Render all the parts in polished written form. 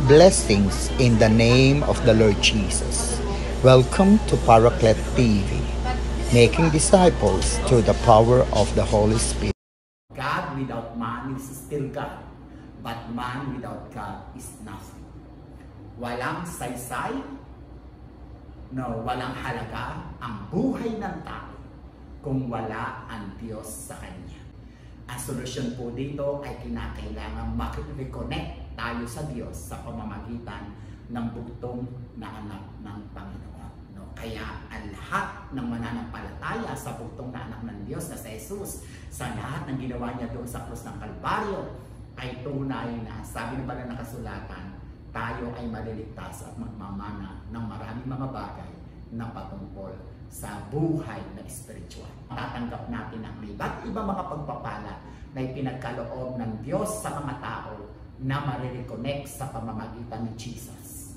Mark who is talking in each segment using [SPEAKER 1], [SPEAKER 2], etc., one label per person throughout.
[SPEAKER 1] Blessings in the name of the Lord Jesus. Welcome to Paraclete TV, making disciples through the power of the Holy Spirit.
[SPEAKER 2] God without man is still God, but man without God is nothing. Walang saysay, walang halaga ang buhay ng tao kung wala ang Diyos sa Kanya. Ang solusyon po dito ay kinakailangan makipag-reconnect tayo sa Diyos sa pamamagitan ng bugtong na anak ng Panginoon. Kaya ang lahat ng mananampalataya sa bugtong na anak ng Diyos na si Jesus, sa lahat ng ginawa niya doon sa krus ng Kalbaryo, ay tunay na, sabi na ba na nakasulatan, tayo ay maliligtas at magmamana ng maraming mga bagay na patungkol sa buhay na espiritual. Tatanggap natin ang iba't iba mga pagpapala na ipinagkaloob ng Diyos sa mga tao na marireconnect sa pamamagitan ni Jesus.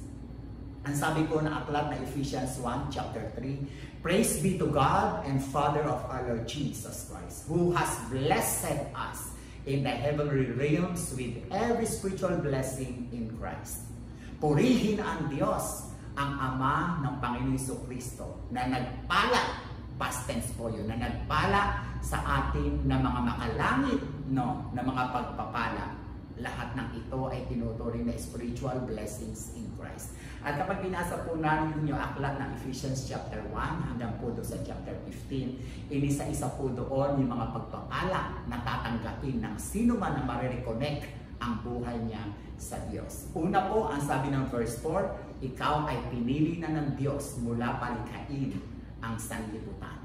[SPEAKER 2] Ang sabi po ng aklat na Ephesians 1 chapter 3, Praise be to God and Father of our Lord Jesus Christ, who has blessed us in the heavenly realms with every spiritual blessing in Christ. Purihin ang Diyos, ang Ama ng Panginoon Jesucristo, na nagpala, past tense po yun, na nagpala sa atin na mga makalangit, na mga pagpapala. Lahat ng ito ay tinuturing na spiritual blessings in Christ. At kapag binasa po namin yung aklat ng Ephesians chapter 1 hanggang po doon sa chapter 15, inisa-isa po doon yung mga pagpapala na tatanggapin ng sino man na marireconnect ang buhay niya sa Diyos. Una po, ang sabi ng verse 4, ikaw ay pinili na ng Diyos mula palikhain ang sanlibutan.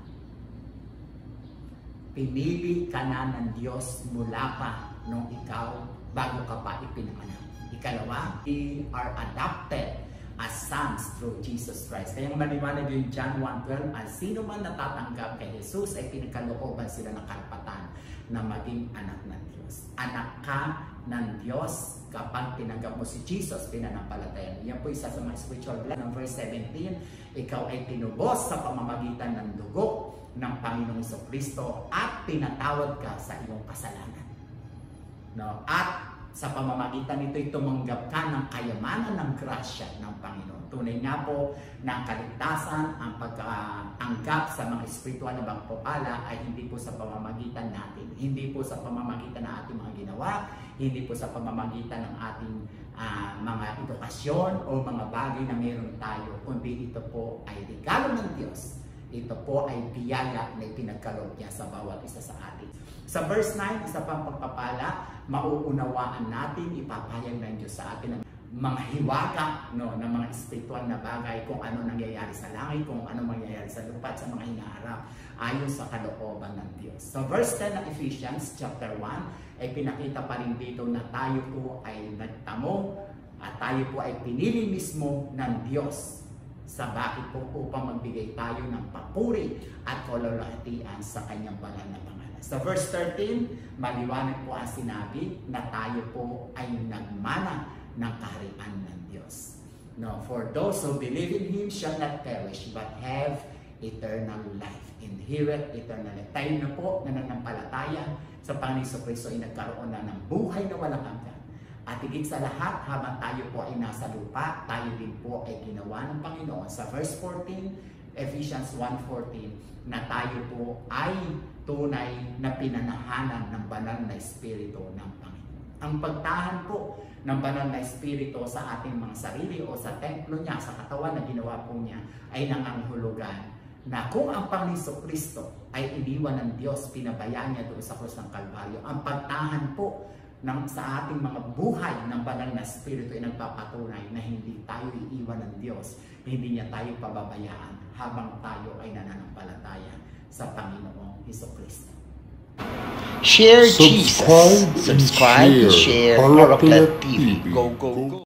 [SPEAKER 2] Pinili ka na ng Diyos mula pa nung ikaw bago ka pa ipinanganak. Ikalawa, we are adopted as sons through Jesus Christ. Kaya maliwanag yung John 1:12, ang sino man natatanggap kay Jesus ay pinagkalooban sila ng karapatan na maging anak ng Diyos. Anak ka ng Diyos kapag tinanggap mo si Jesus, pinanampalataya. Yan po isa sa mga spiritual blessing. Ng verse 17, ikaw ay tinubos sa pamamagitan ng dugo ng Panginoong Jesucristo at pinatawad ka sa iyong kasalanan. At sa pamamagitan nito'y tumanggap ka ng kayamanan ng grasya ng Panginoon. Tunay nga po na ang kaligtasan, ang pagkatanggap sa mga espiritual na pagpapala ay hindi po sa pamamagitan natin. Hindi po sa pamamagitan ng ating mga ginawa, hindi po sa pamamagitan ng ating mga edukasyon o mga bagay na meron tayo, kundi ito po ay regalo ng Diyos. Ito po ay biyaya na ipinagkaloob niya sa bawat isa sa atin. Sa verse 9, isa pang pagpapala, mauunawaan natin, ipapahayag ng Diyos sa atin ng mga hiwaga ng mga espiritual na bagay, kung ano nangyayari sa langit, kung ano mangyayari sa lupa at sa mga hinaharap ayon sa kalooban ng Diyos. Sa verse 10 ng Ephesians chapter 1, ay pinakita pa rin dito na tayo po ay nagtamo at tayo po ay pinili mismo ng Diyos sa bakit po upang magbigay tayo ng papuri at kalulahatian sa kanyang banal na pangalan. Sa verse 13, maliwanag po ang sinabi na tayo po ay nagmana ng kaharian ng Diyos. For those who believe in Him shall not perish but have eternal life. Inherit eternal life. Tayo na po na nanampalataya sa Panginoon Jesucristo ay nagkaroon na ng buhay na walang hanggan. At higit sa lahat, habang tayo po ay nasa lupa, tayo din po ay ginawa ng Panginoon. Sa verse 14, Ephesians 1:14, na tayo po ay tunay na pinanahanan ng banal na Espiritu ng Panginoon. Ang pagtahan po ng banal na Espiritu sa ating mga sarili o sa templo niya, sa katawan na ginawa po niya, ay nangangahulugan na kung ang Panginoon Jesucristo ay iniwan ng Diyos, pinabayaan niya doon sa krus ng Kalbaryo, ang pagtahan po sa ating mga buhay ng banal na Espiritu ay nagpapatunay na hindi tayo iiwan ng Diyos, hindi niya tayo pababayaan habang tayo ay nananampalataya sa Panginoong Jesucristo.
[SPEAKER 1] Share Jesus. Subscribe, share Paraclete TV. Go, go, go.